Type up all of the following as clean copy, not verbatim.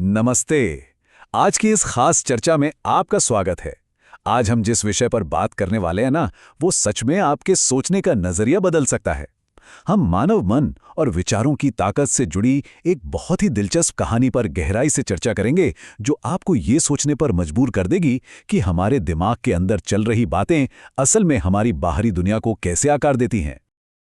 नमस्ते। आज की इस खास चर्चा में आपका स्वागत है। आज हम जिस विषय पर बात करने वाले हैं ना, वो सच में आपके सोचने का नजरिया बदल सकता है। हम मानव मन और विचारों की ताकत से जुड़ी एक बहुत ही दिलचस्प कहानी पर गहराई से चर्चा करेंगे, जो आपको ये सोचने पर मजबूर कर देगी कि हमारे दिमाग के अंदर चल रही बातें असल में हमारी बाहरी दुनिया को कैसे आकार देती हैं।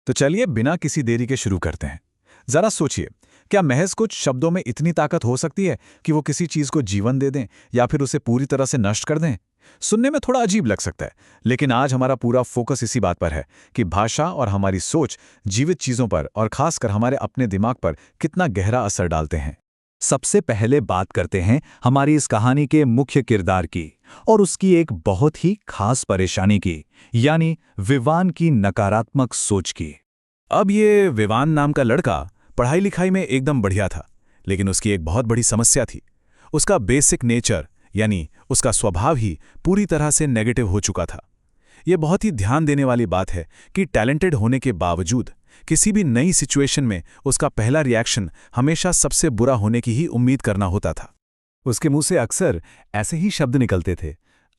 तो चलिए बिना किसी देरी के शुरू करते हैं। जरा सोचिए, क्या महज कुछ शब्दों में इतनी ताकत हो सकती है कि वो किसी चीज को जीवन दे दें या फिर उसे पूरी तरह से नष्ट कर दें? सुनने में थोड़ा अजीब लग सकता है, लेकिन आज हमारा पूरा फोकस इसी बात पर है कि भाषा और हमारी सोच जीवित चीजों पर और खासकर हमारे अपने दिमाग पर कितना गहरा असर डालते हैं। सबसे पहले बात करते हैं हमारी इस कहानी के मुख्य किरदार की और उसकी एक बहुत ही खास परेशानी की, यानी विवान की नकारात्मक सोच की। अब ये विवान नाम का लड़का पढ़ाई लिखाई में एकदम बढ़िया था, लेकिन उसकी एक बहुत बड़ी समस्या थी। उसका बेसिक नेचर यानी उसका स्वभाव ही पूरी तरह से नेगेटिव हो चुका था। यह बहुत ही ध्यान देने वाली बात है कि टैलेंटेड होने के बावजूद किसी भी नई सिचुएशन में उसका पहला रिएक्शन हमेशा सबसे बुरा होने की ही उम्मीद करना होता था। उसके मुंह से अक्सर ऐसे ही शब्द निकलते थे,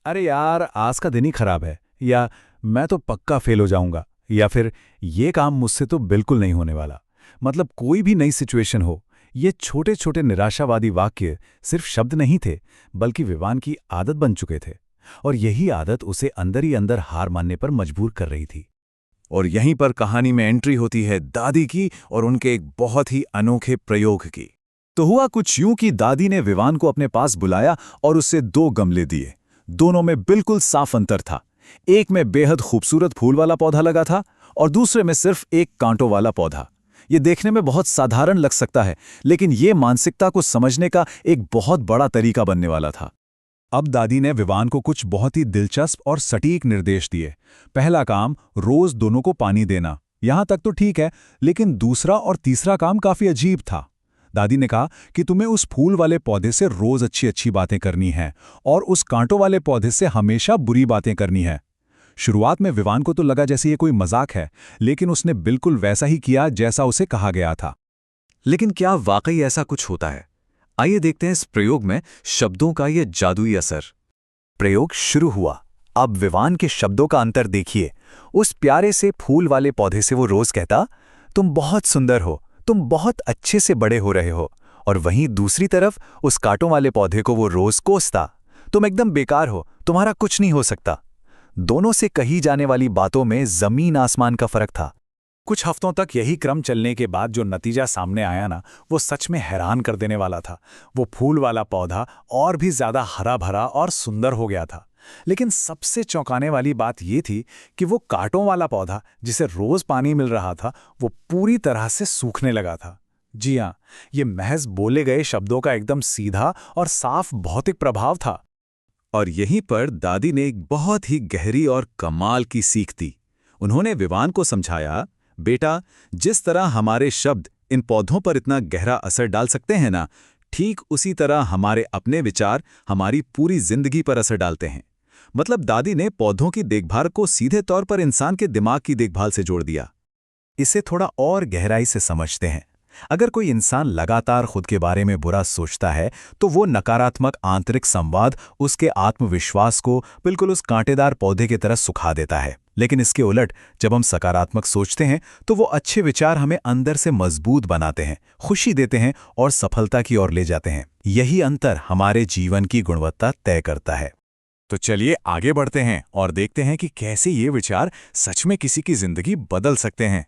अरे यार आज का दिन ही खराब है, या मैं तो पक्का फेल हो जाऊंगा, या फिर ये काम मुझसे तो बिल्कुल नहीं होने वाला। मतलब कोई भी नई सिचुएशन हो, ये छोटे छोटे निराशावादी वाक्य सिर्फ शब्द नहीं थे, बल्कि विवान की आदत बन चुके थे, और यही आदत उसे अंदर ही अंदर हार मानने पर मजबूर कर रही थी। और यहीं पर कहानी में एंट्री होती है दादी की और उनके एक बहुत ही अनोखे प्रयोग की। तो हुआ कुछ यूं कि दादी ने विवान को अपने पास बुलाया और उससे 2 गमले दिए। दोनों में बिल्कुल साफ अंतर था। एक में बेहद खूबसूरत फूल वाला पौधा लगा था और दूसरे में सिर्फ एक कांटों वाला पौधा। ये देखने में बहुत साधारण लग सकता है, लेकिन ये मानसिकता को समझने का एक बहुत बड़ा तरीका बनने वाला था। अब दादी ने विवान को कुछ बहुत ही दिलचस्प और सटीक निर्देश दिए। पहला काम, रोज दोनों को पानी देना। यहां तक तो ठीक है, लेकिन दूसरा और तीसरा काम काफी अजीब था। दादी ने कहा कि तुम्हें उस फूल वाले पौधे से रोज अच्छी अच्छी बातें करनी हैं और उस कांटों वाले पौधे से हमेशा बुरी बातें करनी है। शुरुआत में विवान को तो लगा जैसे ये कोई मजाक है, लेकिन उसने बिल्कुल वैसा ही किया जैसा उसे कहा गया था। लेकिन क्या वाकई ऐसा कुछ होता है? आइए देखते हैं इस प्रयोग में शब्दों का यह जादुई असर। प्रयोग शुरू हुआ। अब विवान के शब्दों का अंतर देखिए। उस प्यारे से फूल वाले पौधे से वो रोज कहता, तुम बहुत सुंदर हो, तुम बहुत अच्छे से बड़े हो रहे हो, और वहीं दूसरी तरफ उस कांटों वाले पौधे को वो रोज कोसता, तुम एकदम बेकार हो, तुम्हारा कुछ नहीं हो सकता। दोनों से कही जाने वाली बातों में जमीन आसमान का फर्क था। कुछ हफ्तों तक यही क्रम चलने के बाद जो नतीजा सामने आया ना, वो सच में हैरान कर देने वाला था। वो फूल वाला पौधा और भी ज्यादा हरा भरा और सुंदर हो गया था। लेकिन सबसे चौंकाने वाली बात ये थी कि वो कांटों वाला पौधा जिसे रोज पानी मिल रहा था, वो पूरी तरह से सूखने लगा था। जी हाँ, ये महज बोले गए शब्दों का एकदम सीधा और साफ भौतिक प्रभाव था। और यहीं पर दादी ने एक बहुत ही गहरी और कमाल की सीख दी। उन्होंने विवान को समझाया, बेटा, जिस तरह हमारे शब्द इन पौधों पर इतना गहरा असर डाल सकते हैं ना, ठीक उसी तरह हमारे अपने विचार हमारी पूरी जिंदगी पर असर डालते हैं। मतलब दादी ने पौधों की देखभाल को सीधे तौर पर इंसान के दिमाग की देखभाल से जोड़ दिया। इसे थोड़ा और गहराई से समझते हैं। अगर कोई इंसान लगातार खुद के बारे में बुरा सोचता है, तो वो नकारात्मक आंतरिक संवाद उसके आत्मविश्वास को बिल्कुल उस कांटेदार पौधे की तरह सुखा देता है। लेकिन इसके उलट जब हम सकारात्मक सोचते हैं, तो वो अच्छे विचार हमें अंदर से मजबूत बनाते हैं, खुशी देते हैं और सफलता की ओर ले जाते हैं। यही अंतर हमारे जीवन की गुणवत्ता तय करता है। तो चलिए आगे बढ़ते हैं और देखते हैं कि कैसे ये विचार सच में किसी की जिंदगी बदल सकते हैं।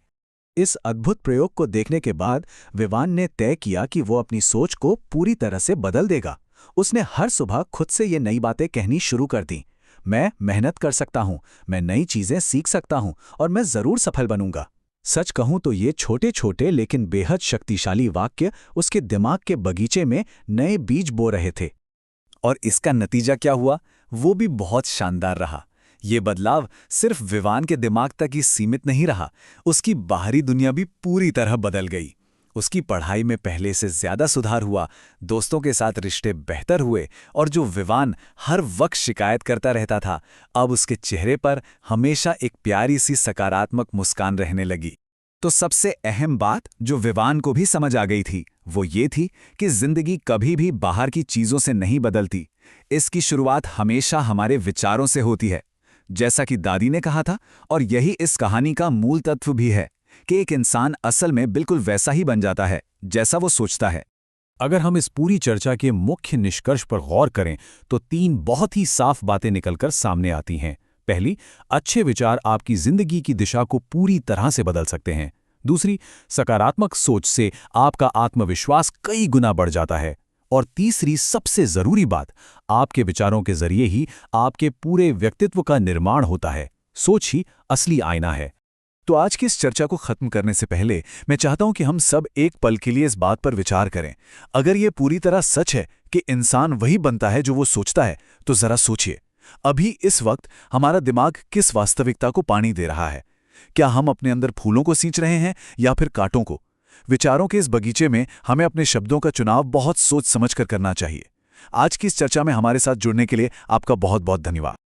इस अद्भुत प्रयोग को देखने के बाद विवान ने तय किया कि वो अपनी सोच को पूरी तरह से बदल देगा। उसने हर सुबह खुद से ये नई बातें कहनी शुरू कर दी। मैं मेहनत कर सकता हूँ, मैं नई चीजें सीख सकता हूँ और मैं जरूर सफल बनूंगा। सच कहूँ तो ये छोटे छोटे लेकिन बेहद शक्तिशाली वाक्य उसके दिमाग के बगीचे में नए बीज बो रहे थे। और इसका नतीजा क्या हुआ, वो भी बहुत शानदार रहा। ये बदलाव सिर्फ विवान के दिमाग तक ही सीमित नहीं रहा, उसकी बाहरी दुनिया भी पूरी तरह बदल गई। उसकी पढ़ाई में पहले से ज्यादा सुधार हुआ, दोस्तों के साथ रिश्ते बेहतर हुए, और जो विवान हर वक्त शिकायत करता रहता था, अब उसके चेहरे पर हमेशा एक प्यारी सी सकारात्मक मुस्कान रहने लगी। तो सबसे अहम बात जो विवान को भी समझ आ गई थी वो ये थी कि जिंदगी कभी भी बाहर की चीजों से नहीं बदलती। इसकी शुरुआत हमेशा हमारे विचारों से होती है, जैसा कि दादी ने कहा था। और यही इस कहानी का मूल तत्व भी है कि एक इंसान असल में बिल्कुल वैसा ही बन जाता है जैसा वो सोचता है। अगर हम इस पूरी चर्चा के मुख्य निष्कर्ष पर गौर करें तो 3 बहुत ही साफ बातें निकलकर सामने आती हैं। पहली, अच्छे विचार आपकी जिंदगी की दिशा को पूरी तरह से बदल सकते हैं। दूसरी, सकारात्मक सोच से आपका आत्मविश्वास कई गुना बढ़ जाता है। और तीसरी सबसे जरूरी बात, आपके विचारों के जरिए ही आपके पूरे व्यक्तित्व का निर्माण होता है। सोच ही असली आईना है। तो आज की इस चर्चा को खत्म करने से पहले मैं चाहता हूं कि हम सब एक पल के लिए इस बात पर विचार करें। अगर ये पूरी तरह सच है कि इंसान वही बनता है जो वो सोचता है, तो जरा सोचिए, अभी इस वक्त हमारा दिमाग किस वास्तविकता को पानी दे रहा है? क्या हम अपने अंदर फूलों को सींच रहे हैं या फिर कांटों को? विचारों के इस बगीचे में हमें अपने शब्दों का चुनाव बहुत सोच समझकर करना चाहिए। आज की इस चर्चा में हमारे साथ जुड़ने के लिए आपका बहुत बहुत धन्यवाद।